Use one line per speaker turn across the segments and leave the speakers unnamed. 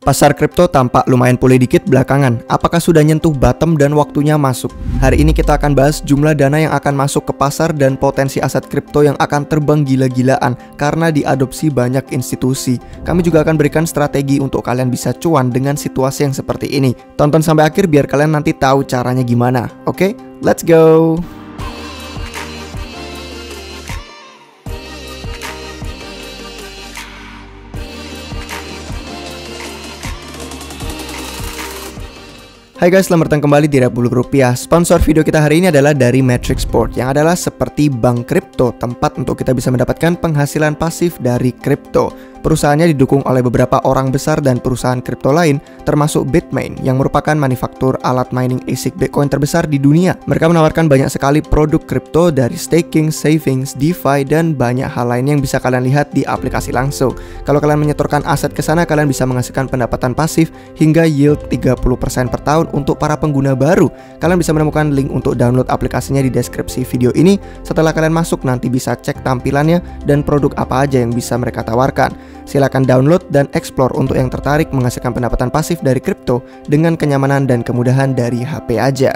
Pasar kripto tampak lumayan pulih dikit belakangan. Apakah sudah nyentuh bottom dan waktunya masuk? Hari ini kita akan bahas jumlah dana yang akan masuk ke pasar dan potensi aset kripto yang akan terbang gila-gilaan karena diadopsi banyak institusi. Kami juga akan berikan strategi untuk kalian bisa cuan dengan situasi yang seperti ini. Tonton sampai akhir biar kalian nanti tahu caranya gimana. Oke, let's go! Hai guys, selamat datang kembali di Republik Rupiah. Sponsor video kita hari ini adalah dari Matrixport, yang adalah seperti bank kripto, tempat untuk kita bisa mendapatkan penghasilan pasif dari kripto. Perusahaannya didukung oleh beberapa orang besar dan perusahaan kripto lain, termasuk Bitmain yang merupakan manufaktur alat mining ASIC Bitcoin terbesar di dunia. Mereka menawarkan banyak sekali produk kripto dari staking, savings, DeFi, dan banyak hal lain yang bisa kalian lihat di aplikasi langsung. Kalau kalian menyetorkan aset ke sana, kalian bisa menghasilkan pendapatan pasif hingga yield 30% per tahun untuk para pengguna baru. Kalian bisa menemukan link untuk download aplikasinya di deskripsi video ini. Setelah kalian masuk, nanti bisa cek tampilannya dan produk apa aja yang bisa mereka tawarkan. Silakan download dan explore untuk yang tertarik menghasilkan pendapatan pasif dari kripto dengan kenyamanan dan kemudahan dari HP aja.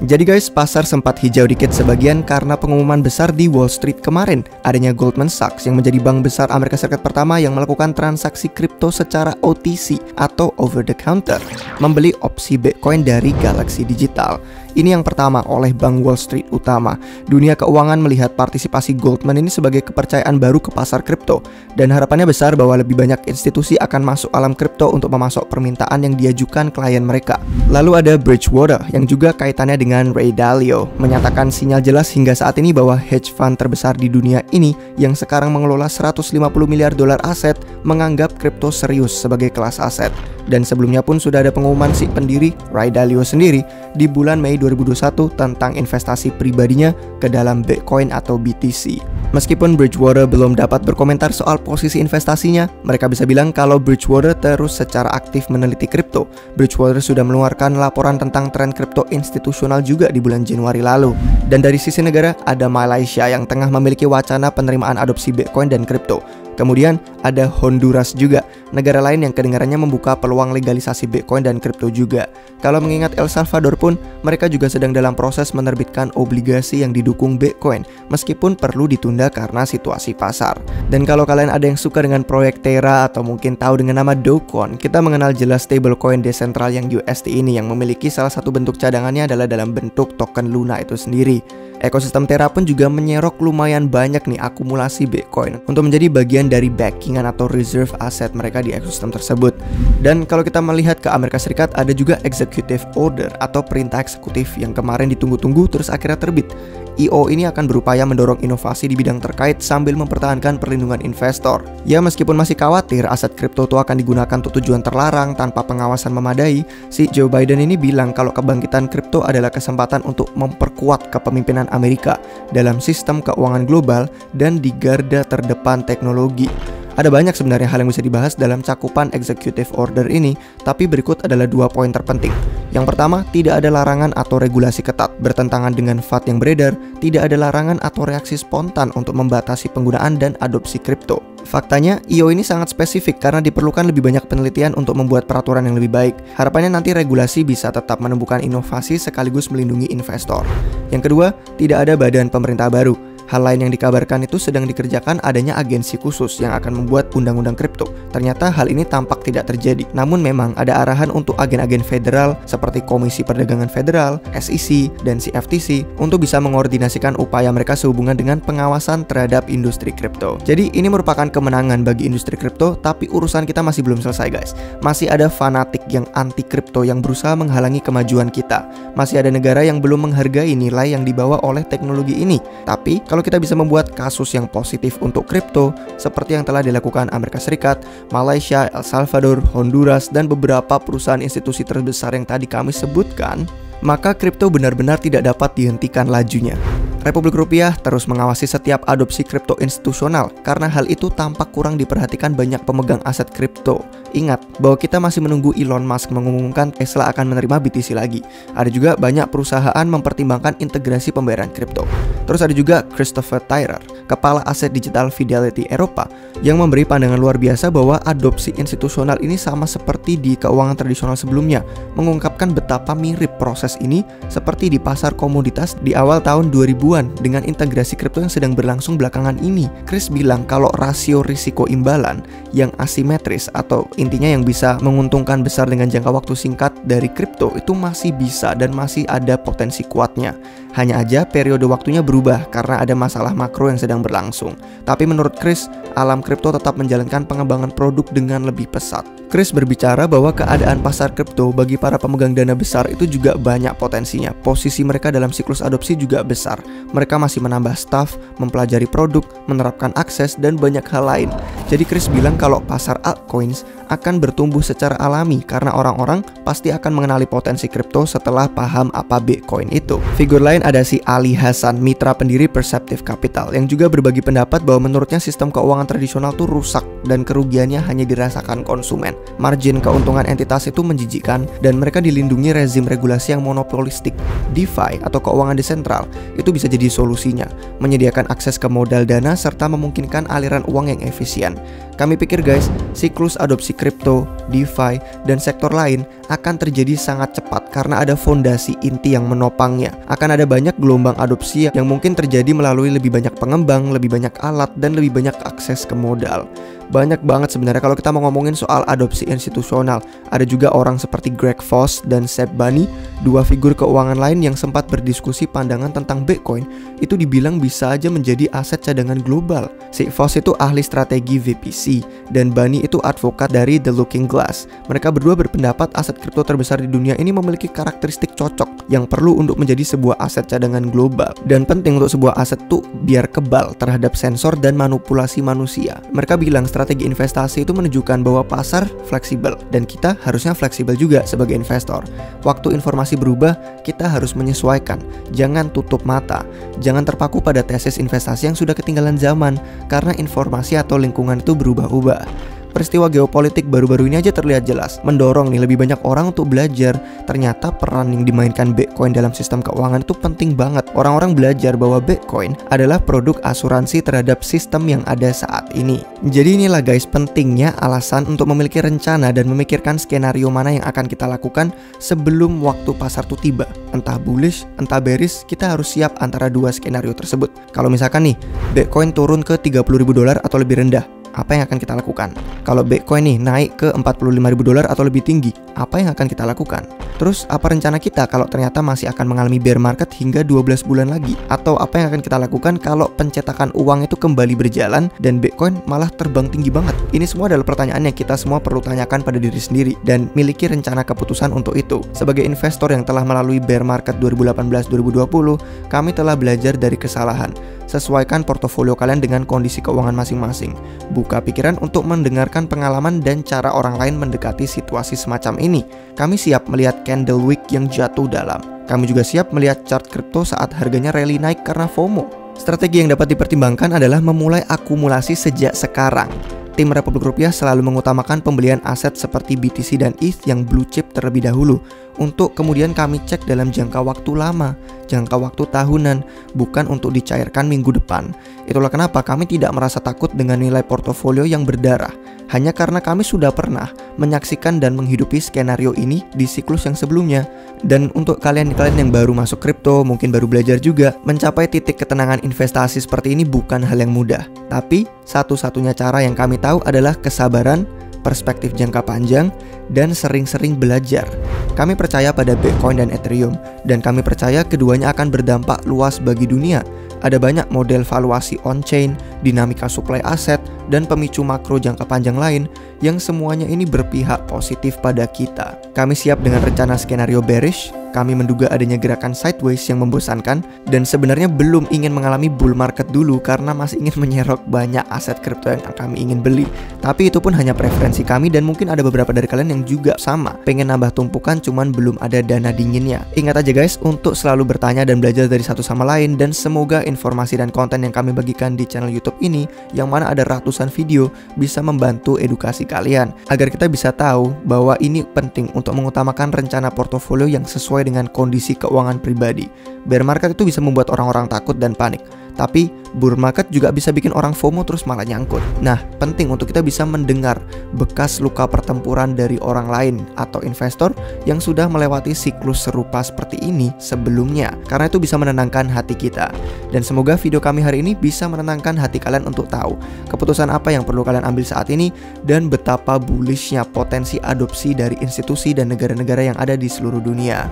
Jadi guys, pasar sempat hijau dikit sebagian karena pengumuman besar di Wall Street kemarin. Adanya Goldman Sachs yang menjadi bank besar Amerika Serikat pertama yang melakukan transaksi kripto secara OTC atau over the counter, membeli opsi Bitcoin dari Galaxy Digital. Ini yang pertama oleh Bank Wall Street utama. Dunia keuangan melihat partisipasi Goldman ini sebagai kepercayaan baru ke pasar kripto, dan harapannya besar bahwa lebih banyak institusi akan masuk alam kripto untuk memasok permintaan yang diajukan klien mereka. Lalu ada Bridgewater yang juga kaitannya dengan Ray Dalio, menyatakan sinyal jelas hingga saat ini bahwa hedge fund terbesar di dunia ini yang sekarang mengelola 150 miliar dolar aset menganggap kripto serius sebagai kelas aset. Dan sebelumnya pun sudah ada pengumuman si pendiri Ray Dalio sendiri di bulan Mei 2021 tentang investasi pribadinya ke dalam Bitcoin atau BTC. Meskipun Bridgewater belum dapat berkomentar soal posisi investasinya, mereka bisa bilang kalau Bridgewater terus secara aktif meneliti kripto. Bridgewater sudah mengeluarkan laporan tentang tren kripto institusional juga di bulan Januari lalu. Dan dari sisi negara, ada Malaysia yang tengah memiliki wacana penerimaan adopsi Bitcoin dan kripto. Kemudian ada Honduras juga, negara lain yang kedengarannya membuka peluang legalisasi Bitcoin dan kripto juga. Kalau mengingat El Salvador pun, mereka juga sedang dalam proses menerbitkan obligasi yang didukung Bitcoin, meskipun perlu ditunda karena situasi pasar. Dan kalau kalian ada yang suka dengan proyek Terra atau mungkin tahu dengan nama Dogecoin, kita mengenal jelas stablecoin desentral yang UST ini yang memiliki salah satu bentuk cadangannya adalah dalam bentuk token Luna itu sendiri. Ekosistem Terra pun juga menyerok lumayan banyak nih akumulasi Bitcoin untuk menjadi bagian dari backingan atau reserve aset mereka di ekosistem tersebut. Dan kalau kita melihat ke Amerika Serikat, ada juga executive order atau perintah eksekutif yang kemarin ditunggu-tunggu terus akhirnya terbit. IO ini akan berupaya mendorong inovasi di bidang terkait sambil mempertahankan perlindungan investor. Ya, meskipun masih khawatir aset kripto itu akan digunakan untuk tujuan terlarang tanpa pengawasan memadai, si Joe Biden ini bilang kalau kebangkitan kripto adalah kesempatan untuk memperkuat kepemimpinan Amerika dalam sistem keuangan global dan di garda terdepan teknologi. Ada banyak sebenarnya hal yang bisa dibahas dalam cakupan executive order ini, tapi berikut adalah 2 poin terpenting. Yang pertama, tidak ada larangan atau regulasi ketat. Bertentangan dengan FAT yang beredar, tidak ada larangan atau reaksi spontan untuk membatasi penggunaan dan adopsi kripto. Faktanya, IO ini sangat spesifik karena diperlukan lebih banyak penelitian untuk membuat peraturan yang lebih baik. Harapannya nanti regulasi bisa tetap menemukan inovasi sekaligus melindungi investor. Yang kedua, tidak ada badan pemerintah baru. Hal lain yang dikabarkan itu sedang dikerjakan adanya agensi khusus yang akan membuat undang-undang kripto. Ternyata hal ini tampak tidak terjadi. Namun memang ada arahan untuk agen-agen federal seperti Komisi Perdagangan Federal, SEC, dan CFTC untuk bisa mengordinasikan upaya mereka sehubungan dengan pengawasan terhadap industri kripto. Jadi ini merupakan kemenangan bagi industri kripto, tapi urusan kita masih belum selesai guys. Masih ada fanatik yang anti kripto yang berusaha menghalangi kemajuan kita. Masih ada negara yang belum menghargai nilai yang dibawa oleh teknologi ini. Tapi kalau kita bisa membuat kasus yang positif untuk kripto seperti yang telah dilakukan Amerika Serikat, Malaysia, El Salvador, Honduras, dan beberapa perusahaan institusi terbesar yang tadi kami sebutkan, maka kripto benar-benar tidak dapat dihentikan lajunya. Republik Rupiah terus mengawasi setiap adopsi kripto institusional karena hal itu tampak kurang diperhatikan banyak pemegang aset kripto. Ingat bahwa kita masih menunggu Elon Musk mengumumkan Tesla akan menerima BTC lagi. Ada juga banyak perusahaan mempertimbangkan integrasi pembayaran kripto. Terus ada juga Christopher Tyrer, kepala aset digital Fidelity Eropa, yang memberi pandangan luar biasa bahwa adopsi institusional ini sama seperti di keuangan tradisional sebelumnya, mengungkapkan betapa mirip proses ini seperti di pasar komoditas di awal tahun 2000-an dengan integrasi kripto yang sedang berlangsung belakangan ini. Chris bilang kalau rasio risiko imbalan yang asimetris atau intinya yang bisa menguntungkan besar dengan jangka waktu singkat dari kripto itu masih bisa dan masih ada potensi kuatnya. Hanya aja periode waktunya berubah karena ada masalah makro yang sedang berlangsung. Tapi menurut Chris, alam kripto tetap menjalankan pengembangan produk dengan lebih pesat. Chris berbicara bahwa keadaan pasar kripto bagi para pemegang dana besar itu juga banyak potensinya. Posisi mereka dalam siklus adopsi juga besar. Mereka masih menambah staff, mempelajari produk, menerapkan akses, dan banyak hal lain. Jadi Chris bilang kalau pasar altcoins akan bertumbuh secara alami karena orang-orang pasti akan mengenali potensi kripto setelah paham apa Bitcoin itu. Figur lain ada si Ali Hasan, mitra pendiri Perceptive Capital, yang juga berbagi pendapat bahwa menurutnya sistem keuangan tradisional tuh rusak dan kerugiannya hanya dirasakan konsumen. Margin keuntungan entitas itu menjijikkan dan mereka dilindungi rezim regulasi yang monopolistik. DeFi atau keuangan desentral itu bisa jadi solusinya, menyediakan akses ke modal dana serta memungkinkan aliran uang yang efisien. Kami pikir guys, siklus adopsi kripto, DeFi, dan sektor lain akan terjadi sangat cepat karena ada fondasi inti yang menopangnya. Akan ada banyak gelombang adopsi yang mungkin terjadi melalui lebih banyak pengembang, lebih banyak alat, dan lebih banyak akses ke modal. Banyak banget sebenarnya kalau kita mau ngomongin soal adopsi institusional. Ada juga orang seperti Greg Foss dan Seb Bani, dua figur keuangan lain yang sempat berdiskusi pandangan tentang Bitcoin. Itu dibilang bisa aja menjadi aset cadangan global. Si Foss itu ahli strategi VPC dan Bani itu advokat dari The Looking Glass. Mereka berdua berpendapat aset kripto terbesar di dunia ini memiliki karakteristik cocok yang perlu untuk menjadi sebuah aset cadangan global. Dan penting untuk sebuah aset tuh biar kebal terhadap sensor dan manipulasi manusia. Mereka bilang strategi investasi itu menunjukkan bahwa pasar fleksibel dan kita harusnya fleksibel juga sebagai investor. Waktu informasi berubah, kita harus menyesuaikan. Jangan tutup mata. Jangan terpaku pada tesis investasi yang sudah ketinggalan zaman karena informasi atau lingkungan itu berubah-ubah. Peristiwa geopolitik baru-baru ini aja terlihat jelas mendorong nih lebih banyak orang untuk belajar. Ternyata peran yang dimainkan Bitcoin dalam sistem keuangan itu penting banget. Orang-orang belajar bahwa Bitcoin adalah produk asuransi terhadap sistem yang ada saat ini. Jadi inilah guys pentingnya alasan untuk memiliki rencana dan memikirkan skenario mana yang akan kita lakukan sebelum waktu pasar itu tiba. Entah bullish, entah bearish, kita harus siap antara dua skenario tersebut. Kalau misalkan nih Bitcoin turun ke $30.000 atau lebih rendah, apa yang akan kita lakukan? Kalau Bitcoin nih naik ke $45.000 atau lebih tinggi, apa yang akan kita lakukan? Terus apa rencana kita kalau ternyata masih akan mengalami bear market hingga 12 bulan lagi? Atau apa yang akan kita lakukan kalau pencetakan uang itu kembali berjalan dan Bitcoin malah terbang tinggi banget? Ini semua adalah pertanyaan yang kita semua perlu tanyakan pada diri sendiri dan miliki rencana keputusan untuk itu. Sebagai investor yang telah melalui bear market 2018-2020, kami telah belajar dari kesalahan. Sesuaikan portofolio kalian dengan kondisi keuangan masing-masing. Buka pikiran untuk mendengarkan pengalaman dan cara orang lain mendekati situasi semacam ini. Kami siap melihat candle wick yang jatuh dalam. Kami juga siap melihat chart kripto saat harganya rally naik karena FOMO. Strategi yang dapat dipertimbangkan adalah memulai akumulasi sejak sekarang. Tim Republik Rupiah selalu mengutamakan pembelian aset seperti BTC dan ETH yang blue chip terlebih dahulu, untuk kemudian kami cek dalam jangka waktu lama, jangka waktu tahunan, bukan untuk dicairkan minggu depan. Itulah kenapa kami tidak merasa takut dengan nilai portofolio yang berdarah, hanya karena kami sudah pernah menyaksikan dan menghidupi skenario ini di siklus yang sebelumnya. Dan untuk kalian yang baru masuk kripto, mungkin baru belajar juga, mencapai titik ketenangan investasi seperti ini bukan hal yang mudah. Tapi satu-satunya cara yang kami tahu adalah kesabaran, perspektif jangka panjang, dan sering-sering belajar. Kami percaya pada Bitcoin dan Ethereum, dan kami percaya keduanya akan berdampak luas bagi dunia. Ada banyak model valuasi on-chain, dinamika supply aset, dan pemicu makro jangka panjang lain yang semuanya ini berpihak positif pada kita. Kami siap dengan rencana skenario bearish, kami menduga adanya gerakan sideways yang membosankan dan sebenarnya belum ingin mengalami bull market dulu karena masih ingin menyerok banyak aset kripto yang kami ingin beli. Tapi itu pun hanya preferensi kami dan mungkin ada beberapa dari kalian yang juga sama, pengen nambah tumpukan cuman belum ada dana dinginnya. Ingat aja guys, untuk selalu bertanya dan belajar dari satu sama lain, dan semoga informasi dan konten yang kami bagikan di channel YouTube ini, yang mana ada ratusan video, bisa membantu edukasi kalian agar kita bisa tahu bahwa ini penting untuk mengutamakan rencana portofolio yang sesuai dengan kondisi keuangan pribadi. Bear market itu bisa membuat orang-orang takut dan panik, tapi bull market juga bisa bikin orang FOMO terus malah nyangkut. Nah, penting untuk kita bisa mendengar bekas luka pertempuran dari orang lain atau investor yang sudah melewati siklus serupa seperti ini sebelumnya, karena itu bisa menenangkan hati kita. Dan semoga video kami hari ini bisa menenangkan hati kalian untuk tahu keputusan apa yang perlu kalian ambil saat ini dan betapa bullishnya potensi adopsi dari institusi dan negara-negara yang ada di seluruh dunia.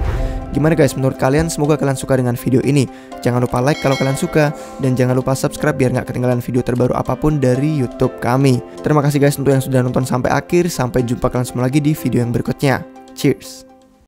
Gimana guys menurut kalian? Semoga kalian suka dengan video ini. Jangan lupa like kalau kalian suka, dan jangan lupa subscribe biar nggak ketinggalan video terbaru apapun dari YouTube kami. Terima kasih guys untuk yang sudah nonton sampai akhir. Sampai jumpa kalian semua lagi di video yang berikutnya. Cheers!